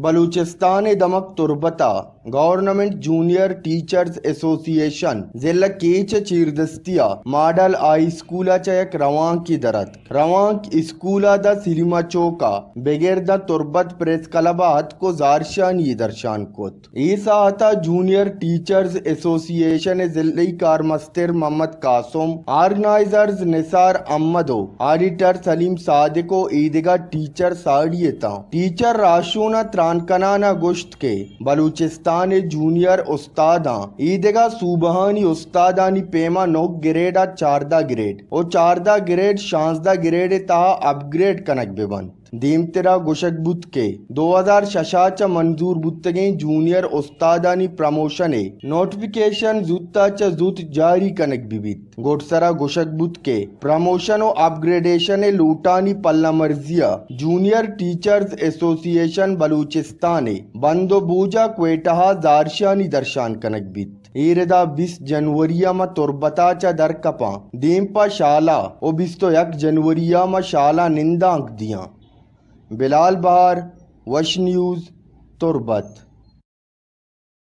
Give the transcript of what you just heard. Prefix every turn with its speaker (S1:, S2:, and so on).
S1: Balochistan دمک تربتا government junior teachers ایسوسی ایشن ضلع کیچ چیردستیا ماڈل آئی سکولا چیک روان کی درت روانک اسکولا دا سلیما چوکا بغیر دا تربت پریس کلبات کو زارشانی درشان کت ایسا آتا جونیئر ٹیچرز ایسوسی ایشن ضلعی کارمستر محمد قاسم آرگنائزرز نثار احمدو آڈیٹر سلیم صادقو عیدگاہ ٹیچر ساڑیتا ٹیچر راشونا ترانکنانا گشت کے بلوچستان جونیئر استاداں عیدگاہ صوبہانی استادانی پیما 9 گریڈ 14 گریڈ اور 14 گریڈ 16 گریڈ تا اپ گریڈ کنک ببند دیمترا گوشک بت کے 2006 چا منظور بتگیں جونیئر استادانی پروموشن نوٹیفیکیشن زوتا چا زوت جاری کنک بیت گوٹسرا گوشک بت کے پروموشن و اپ گریڈیشن لوٹانی پلہ مرزیا جونیئر ٹیچرز ایسوسی ایشن بلوچستان بندو بوجا کوئٹہ زارشانی درشان کنک بیت ایردا 20 جنوریا ما تربتا چا در کپاں دیمپا شالا او 21 جنوریا ما شالا نندانک دیاں بلال بہار وش نیوز تربت